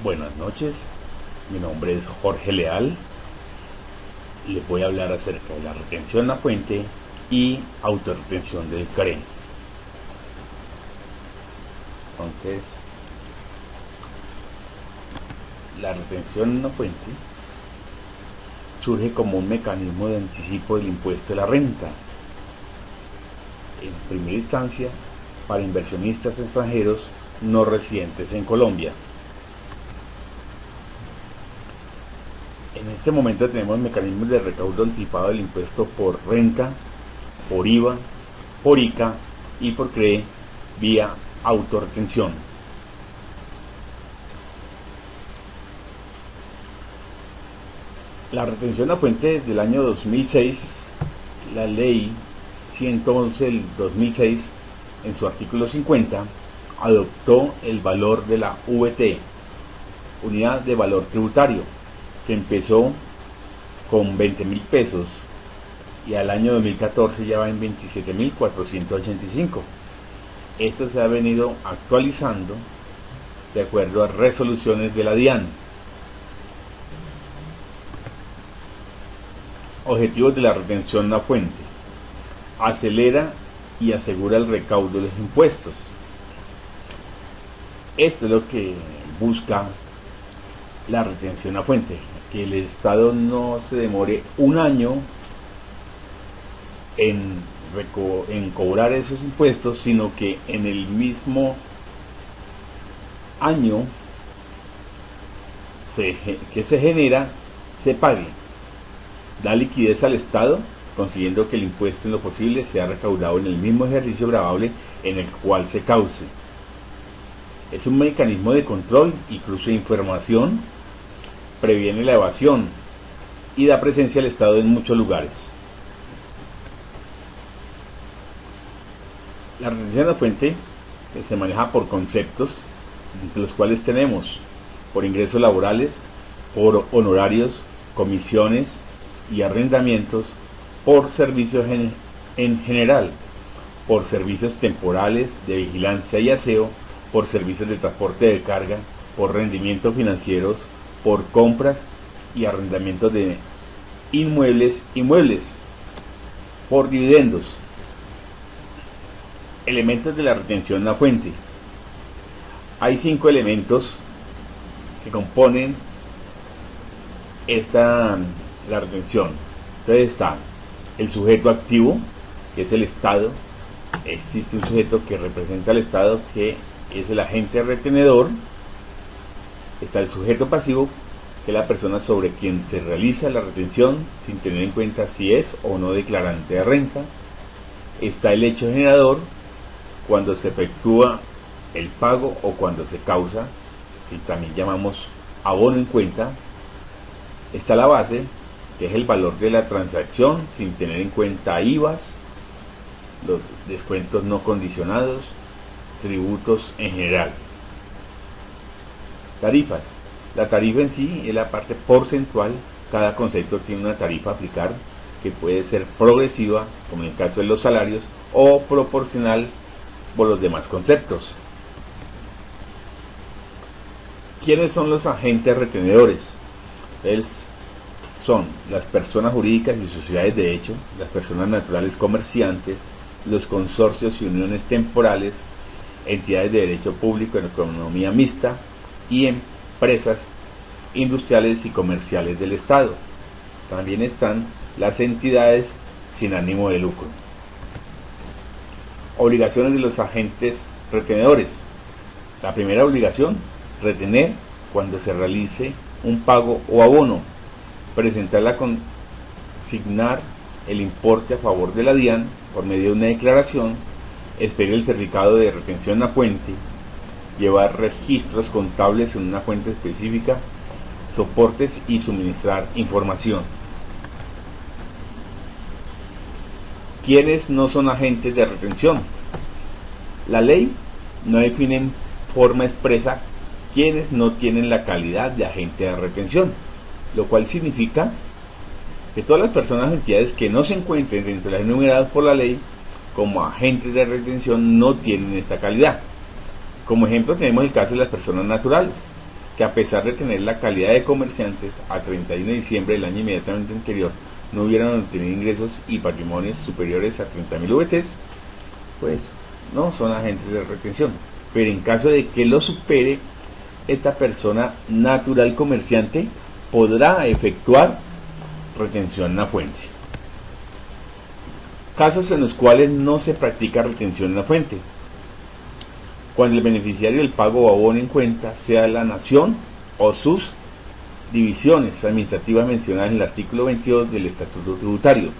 Buenas noches, mi nombre es Jorge Leal. Les voy a hablar acerca de la retención a fuente y autorretención del CRE. Entonces, la retención a fuente surge como un mecanismo de anticipo del impuesto de la renta, en primera instancia para inversionistas extranjeros no residentes en Colombia. En este momento tenemos mecanismos de recaudo anticipado del impuesto por renta, por IVA, por ICA y por CRE vía autorretención. La retención a fuente desde el año 2006, la ley 111 del 2006, en su artículo 50, adoptó el valor de la VT, unidad de valor tributario, que empezó con 20.000 pesos y al año 2014 ya va en 27.485. Esto se ha venido actualizando de acuerdo a resoluciones de la DIAN. Objetivos de la retención a fuente: acelera y asegura el recaudo de los impuestos. Esto es lo que busca la retención a fuente, que el Estado no se demore un año en cobrar esos impuestos, sino que en el mismo año que se genera, se pague. Da liquidez al Estado, consiguiendo que el impuesto en lo posible sea recaudado en el mismo ejercicio gravable en el cual se cause. Es un mecanismo de control y cruce de información, previene la evasión y da presencia al Estado en muchos lugares. La retención a fuente se maneja por conceptos, entre los cuales tenemos por ingresos laborales, por honorarios, comisiones y arrendamientos, por servicios en general, por servicios temporales de vigilancia y aseo, por servicios de transporte de carga, por rendimientos financieros, por compras y arrendamientos de inmuebles y muebles, por dividendos. Elementos de la retención a fuente. Hay 5 elementos que componen la retención. Entonces está el sujeto activo, que es el Estado. Existe un sujeto que representa al Estado, que es el agente retenedor. Está el sujeto pasivo, que es la persona sobre quien se realiza la retención sin tener en cuenta si es o no declarante de renta. Está el hecho generador, cuando se efectúa el pago o cuando se causa, que también llamamos abono en cuenta. Está la base, que es el valor de la transacción sin tener en cuenta IVAs, los descuentos no condicionados, tributos en general. Tarifas. La tarifa en sí es la parte porcentual. Cada concepto tiene una tarifa a aplicar, que puede ser progresiva, como en el caso de los salarios, o proporcional por los demás conceptos. ¿Quiénes son los agentes retenedores? Son las personas jurídicas y sociedades de hecho, las personas naturales comerciantes, los consorcios y uniones temporales, entidades de derecho público en economía mixta y empresas industriales y comerciales del Estado. También están las entidades sin ánimo de lucro. Obligaciones de los agentes retenedores. La primera obligación: retener cuando se realice un pago o abono, presentarla, consignar el importe a favor de la DIAN por medio de una declaración, expedir el certificado de retención a fuente, llevar registros contables en una fuente específica, soportes y suministrar información. ¿Quiénes no son agentes de retención? La ley no define en forma expresa quienes no tienen la calidad de agente de retención, lo cual significa que todas las personas o entidades que no se encuentren dentro de las enumeradas por la ley como agentes de retención no tienen esta calidad. Como ejemplo tenemos el caso de las personas naturales, que a pesar de tener la calidad de comerciantes, a 31 de diciembre del año inmediatamente anterior no hubieran obtenido ingresos y patrimonios superiores a 30.000 VTs, pues no son agentes de retención. Pero en caso de que lo supere, esta persona natural comerciante podrá efectuar retención en la fuente. Casos en los cuales no se practica retención en la fuente: cuando el beneficiario del pago o abono en cuenta sea la nación o sus divisiones administrativas mencionadas en el artículo 22 del Estatuto Tributario;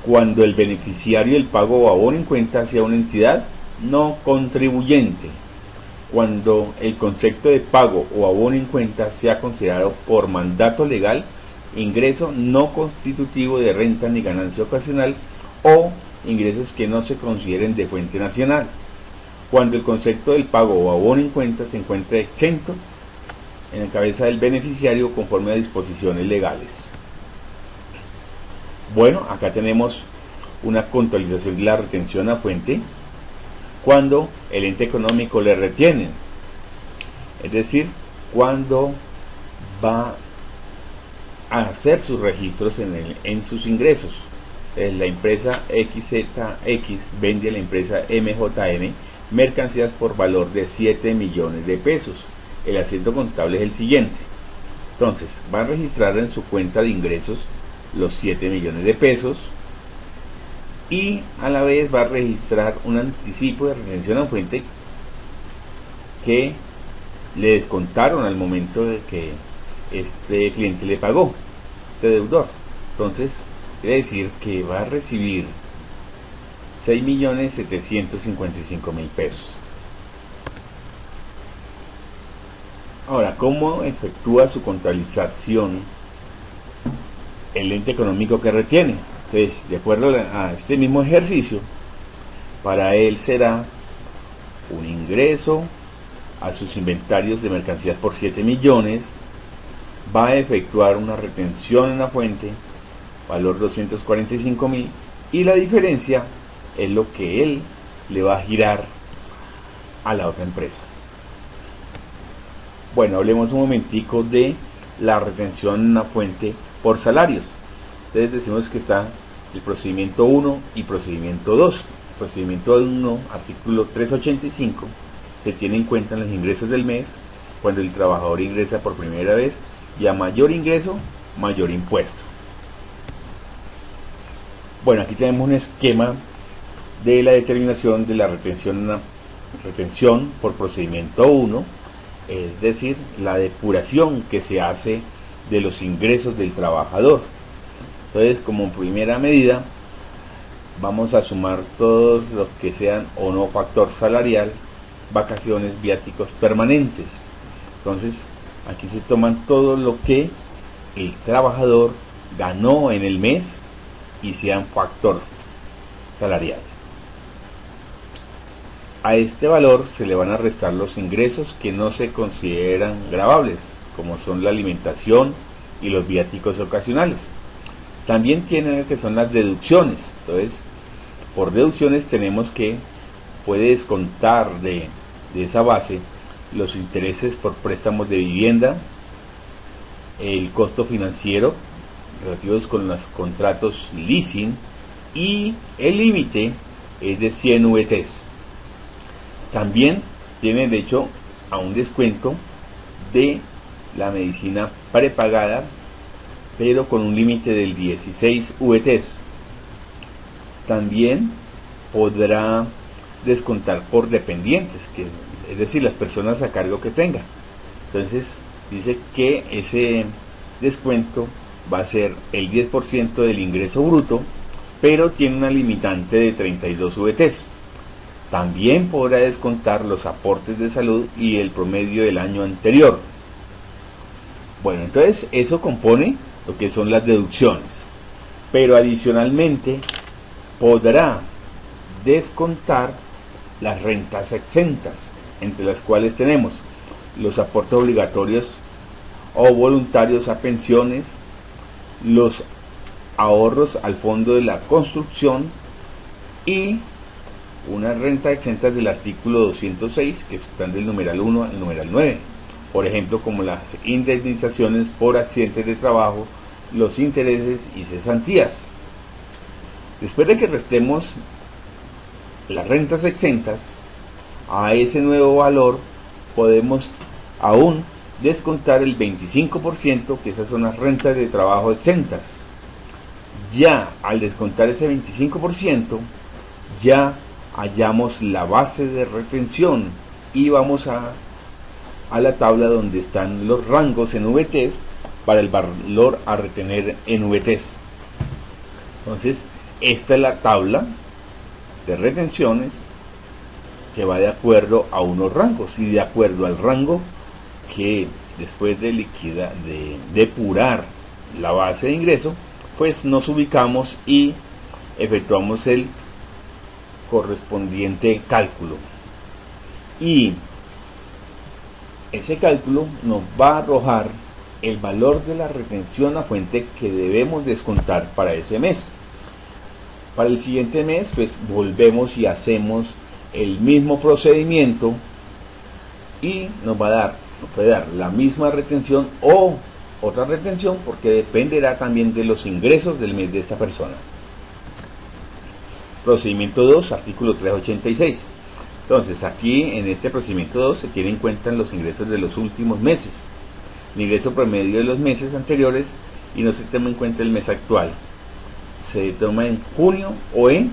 cuando el beneficiario del pago o abono en cuenta sea una entidad no contribuyente; cuando el concepto de pago o abono en cuenta sea considerado por mandato legal ingreso no constitutivo de renta ni ganancia ocasional o ingresos que no se consideren de fuente nacional; cuando el concepto del pago o abono en cuenta se encuentre exento en la cabeza del beneficiario conforme a disposiciones legales. Bueno, acá tenemos una contabilización de la retención a fuente cuando el ente económico le retiene, es decir, cuando va a hacer sus registros en sus ingresos. La empresa XZX vende a la empresa MJM mercancías por valor de 7 millones de pesos. El asiento contable es el siguiente. Entonces, va a registrar en su cuenta de ingresos los 7 millones de pesos y a la vez va a registrar un anticipo de retención a fuente que le descontaron al momento de que este cliente le pagó, este deudor. Entonces, quiere decir que va a recibir 6.755.000 pesos. Ahora, ¿cómo efectúa su contabilización el ente económico que retiene? Entonces, de acuerdo a este mismo ejercicio, para él será un ingreso a sus inventarios de mercancías por 7 millones, va a efectuar una retención en la fuente, valor 245.000, y la diferencia es lo que él le va a girar a la otra empresa. Bueno, hablemos un momentico de la retención en la fuente por salarios. Entonces decimos que está el procedimiento 1 y procedimiento 2. El procedimiento 1, artículo 385, se tiene en cuenta en los ingresos del mes cuando el trabajador ingresa por primera vez, y a mayor ingreso, mayor impuesto. Bueno, aquí tenemos un esquema de la determinación de la retención por procedimiento 1, es decir, la depuración que se hace de los ingresos del trabajador. Entonces, como primera medida, vamos a sumar todos los que sean o no factor salarial, vacaciones, viáticos permanentes. Entonces, aquí se toman todo lo que el trabajador ganó en el mes y sean factor salarial. A este valor se le van a restar los ingresos que no se consideran gravables, como son la alimentación y los viáticos ocasionales. También tienen que son las deducciones. Entonces, por deducciones tenemos que puede descontar de esa base los intereses por préstamos de vivienda, el costo financiero relativos con los contratos leasing, y el límite es de 100 VTs. También tiene derecho a un descuento de la medicina prepagada, pero con un límite del 16 VTs. También podrá descontar por dependientes, es decir, las personas a cargo que tenga. Entonces dice que ese descuento va a ser el 10% del ingreso bruto, pero tiene una limitante de 32 VTs. También podrá descontar los aportes de salud y el promedio del año anterior. Bueno, entonces eso compone lo que son las deducciones, pero adicionalmente podrá descontar las rentas exentas, entre las cuales tenemos los aportes obligatorios o voluntarios a pensiones, los ahorros al fondo de la construcción y unas rentas exentas del artículo 206, que están del numeral 1 al numeral 9. por ejemplo, como las indemnizaciones por accidentes de trabajo, los intereses y cesantías. Después de que restemos las rentas exentas a ese nuevo valor, podemos aún descontar el 25%, que esas son las rentas de trabajo exentas. Ya al descontar ese 25%, ya hallamos la base de retención y vamos a la tabla donde están los rangos en VTs para el valor a retener en VTs. Entonces, esta es la tabla de retenciones que va de acuerdo a unos rangos, y de acuerdo al rango que después de depurar la base de ingreso, pues nos ubicamos y efectuamos el correspondiente cálculo, y ese cálculo nos va a arrojar el valor de la retención a fuente que debemos descontar para ese mes. Para el siguiente mes, pues volvemos y hacemos el mismo procedimiento y nos puede dar la misma retención o otra retención, porque dependerá también de los ingresos del mes de esta persona. Procedimiento 2, artículo 386. Entonces, aquí en este procedimiento 2 se tienen en cuenta los ingresos de los últimos meses, el ingreso promedio de los meses anteriores, y no se toma en cuenta el mes actual. Se toma en junio o en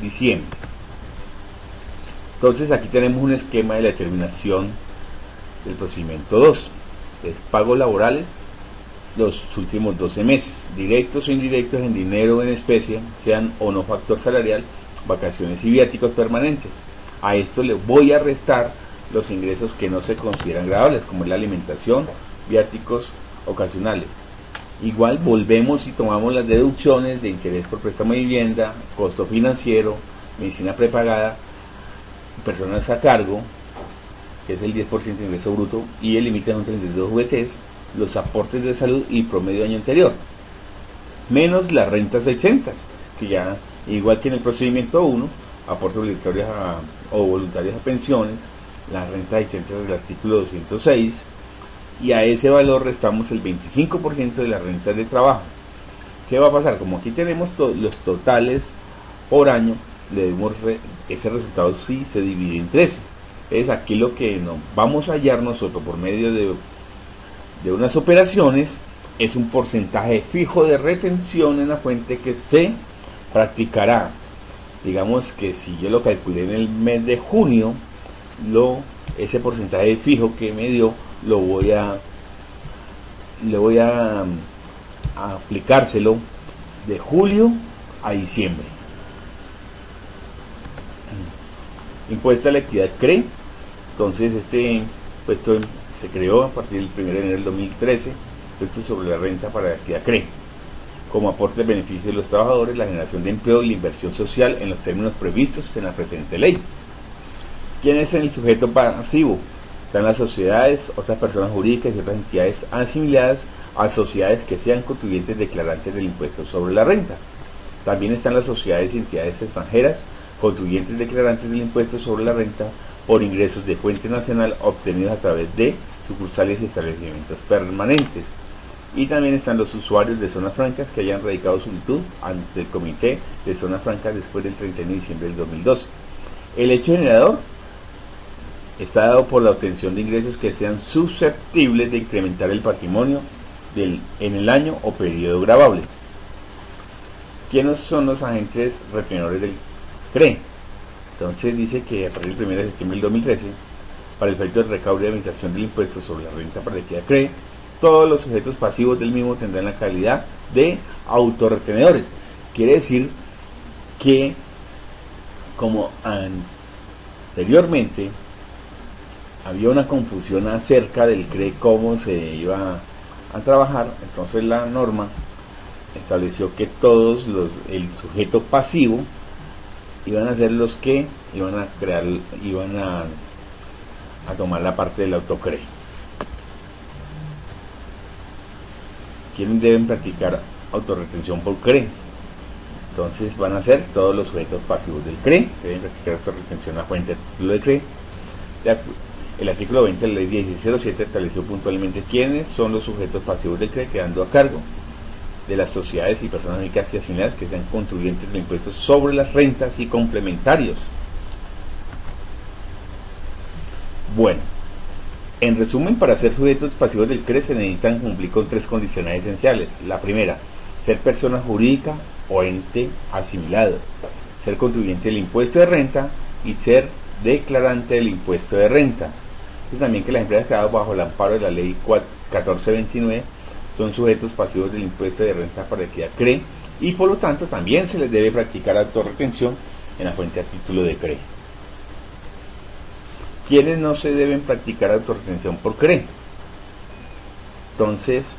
diciembre. Entonces, aquí tenemos un esquema de la determinación del procedimiento 2. Es pagos laborales los últimos 12 meses, directos o indirectos, en dinero o en especie, sean o no factor salarial, vacaciones y viáticos permanentes. A esto le voy a restar los ingresos que no se consideran gravables, como es la alimentación, viáticos ocasionales. Igual volvemos y tomamos las deducciones de interés por préstamo de vivienda, costo financiero, medicina prepagada, personas a cargo, que es el 10% de ingreso bruto, y el límite son 32 VTs, los aportes de salud y promedio de año anterior, menos las rentas exentas, que ya, igual que en el procedimiento 1, aportes obligatorios o voluntarios a pensiones, las rentas exentas del artículo 206, y a ese valor restamos el 25% de las rentas de trabajo. ¿Qué va a pasar? Como aquí tenemos los totales por año, ese resultado sí se divide en 13. Es aquí lo que nos vamos a hallar nosotros por medio de unas operaciones, es un porcentaje fijo de retención en la fuente que se practicará. Digamos que si yo lo calculé en el mes de junio, ese porcentaje fijo que me dio le voy a aplicárselo de julio a diciembre. Impuesto a la equidad CRE. Entonces este impuesto se creó a partir del 1 de enero del 2013, impuesto sobre la renta para la equidad CRE, como aporte de beneficio de los trabajadores, la generación de empleo y la inversión social en los términos previstos en la presente ley. ¿Quién es el sujeto pasivo? Están las sociedades, otras personas jurídicas y otras entidades asimiladas a sociedades que sean contribuyentes declarantes del impuesto sobre la renta. También están las sociedades y entidades extranjeras contribuyentes declarantes del impuesto sobre la renta por ingresos de fuente nacional obtenidos a través de sucursales y establecimientos permanentes. Y también están los usuarios de zonas francas que hayan radicado solicitud ante el Comité de Zonas Francas después del 31 de diciembre del 2012. El hecho generador está dado por la obtención de ingresos que sean susceptibles de incrementar el patrimonio en el año o periodo gravable. ¿Quiénes son los agentes retenedores del CRE? Entonces dice que a partir del 1 de septiembre del 2013, para el efecto de recaudo y administración del impuesto sobre la renta para la equidad CRE, todos los sujetos pasivos del mismo tendrán la calidad de autorretenedores. Quiere decir que, como anteriormente había una confusión acerca del CRE, cómo se iba a trabajar, entonces la norma estableció que todos el sujeto pasivo iban a ser los que iban a tomar la parte del autocre. ¿Quiénes deben practicar autorretención por CRE? Entonces van a ser todos los sujetos pasivos del CRE, que deben practicar autorretención a fuente de título de CRE, El artículo 20 de la ley 1607 estableció puntualmente quiénes son los sujetos pasivos del CRE, quedando a cargo de las sociedades y personas físicas y asimiladas que sean contribuyentes de impuestos sobre las rentas y complementarios. Bueno, en resumen, para ser sujetos pasivos del CRE se necesitan cumplir con 3 condiciones esenciales. La primera, ser persona jurídica o ente asimilado, ser contribuyente del impuesto de renta y ser declarante del impuesto de renta. Y también que las empresas creadas bajo el amparo de la ley 1429 son sujetos pasivos del impuesto de renta para equidad CRE y por lo tanto también se les debe practicar autorretención en la fuente a título de CRE. ¿Quiénes no se deben practicar autorretención por CRE? Entonces,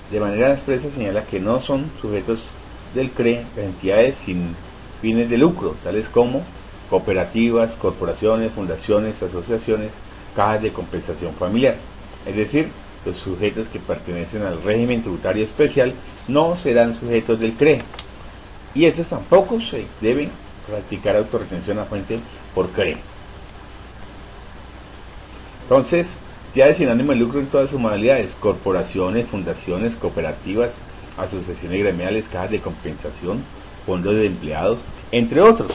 de manera expresa señala que no son sujetos del CRE las entidades sin fines de lucro, tales como cooperativas, corporaciones, fundaciones, asociaciones, cajas de compensación familiar. Es decir, los sujetos que pertenecen al régimen tributario especial no serán sujetos del CRE. Y estos tampoco se deben practicar autorretención a fuente por CRE. Entonces, entidades sin ánimo de lucro en todas sus modalidades, corporaciones, fundaciones, cooperativas, asociaciones gremiales, cajas de compensación, fondos de empleados, entre otros.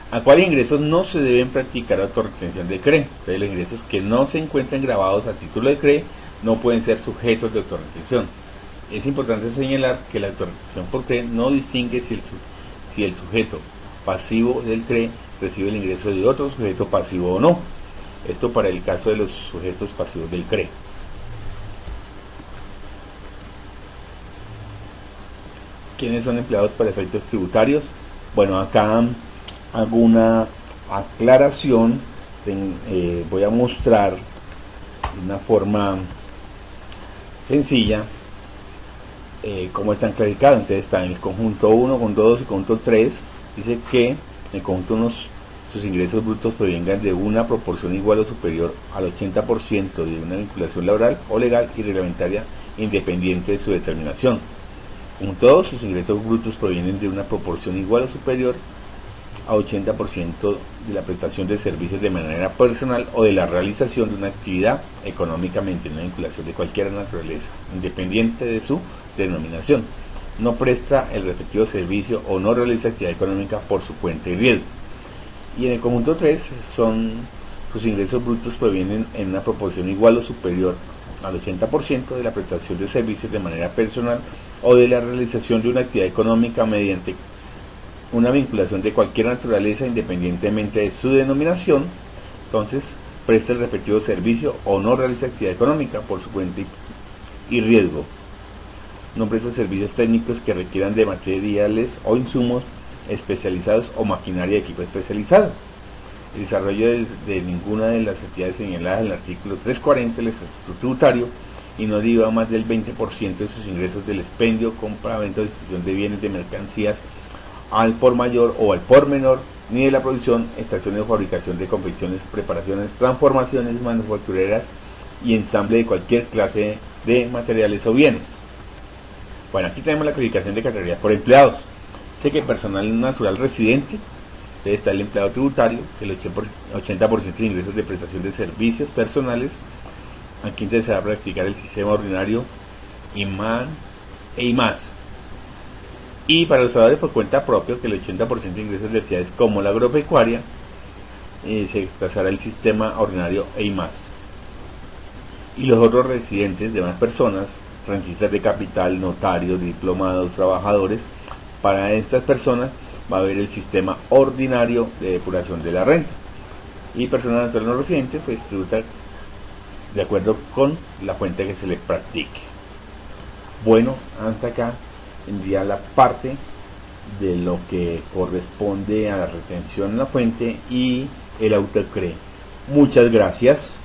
¿A cuáles ingresos no se deben practicar autorretención de CRE? Entonces, los ingresos que no se encuentren grabados a título de CRE no pueden ser sujetos de autorretención. Es importante señalar que la autorretención por CRE no distingue si el sujeto pasivo del CRE recibe el ingreso de otro sujeto pasivo o no. Esto para el caso de los sujetos pasivos del CRE. ¿Quiénes son empleados para efectos tributarios? Bueno, acá hago una aclaración. Voy a mostrar de una forma sencilla cómo están clasificados. Entonces está en el conjunto 1, conjunto 2 y conjunto 3. Dice que en el conjunto 1 sus ingresos brutos provengan de una proporción igual o superior al 80% de una vinculación laboral o legal y reglamentaria independiente de su determinación. Conjunto 2, sus ingresos brutos provienen de una proporción igual o superior a 80% de la prestación de servicios de manera personal o de la realización de una actividad económicamente en una vinculación de cualquier naturaleza, independiente de su denominación. No presta el respectivo servicio o no realiza actividad económica por su cuenta y riesgo. Y en el conjunto 3, sus ingresos brutos provienen en una proporción igual o superior al 80% de la prestación de servicios de manera personal o de la realización de una actividad económica mediante una vinculación de cualquier naturaleza independientemente de su denominación. Entonces, presta el respectivo servicio o no realiza actividad económica por su cuenta y riesgo. No presta servicios técnicos que requieran de materiales o insumos especializados o maquinaria de equipo especializado. El desarrollo de ninguna de las actividades señaladas en el artículo 340 del Estatuto Tributario y no deriva más del 20% de sus ingresos del expendio, compra, venta o distribución de bienes de mercancías al por mayor o al por menor, ni de la producción, extracción o fabricación de confecciones, preparaciones, transformaciones manufactureras y ensamble de cualquier clase de materiales o bienes. Bueno, aquí tenemos la clasificación de categorías por empleados. Sé que personal natural residente, debe estar el empleado tributario, que el 80% de ingresos de prestación de servicios personales. Aquí se va a practicar el sistema ordinario IMAN e IMAS. Y para los trabajadores por cuenta propia, que el 80% de ingresos de actividades como la agropecuaria, se pasará el sistema ordinario e IMAS. Y los otros residentes, demás personas, rentistas de capital, notarios, diplomados, trabajadores, para estas personas va a haber el sistema ordinario de depuración de la renta. Y personas naturales no residentes, pues tributan de acuerdo con la fuente que se les practique. Bueno, hasta acá tendría la parte de lo que corresponde a la retención en la fuente y el autocre. Muchas gracias.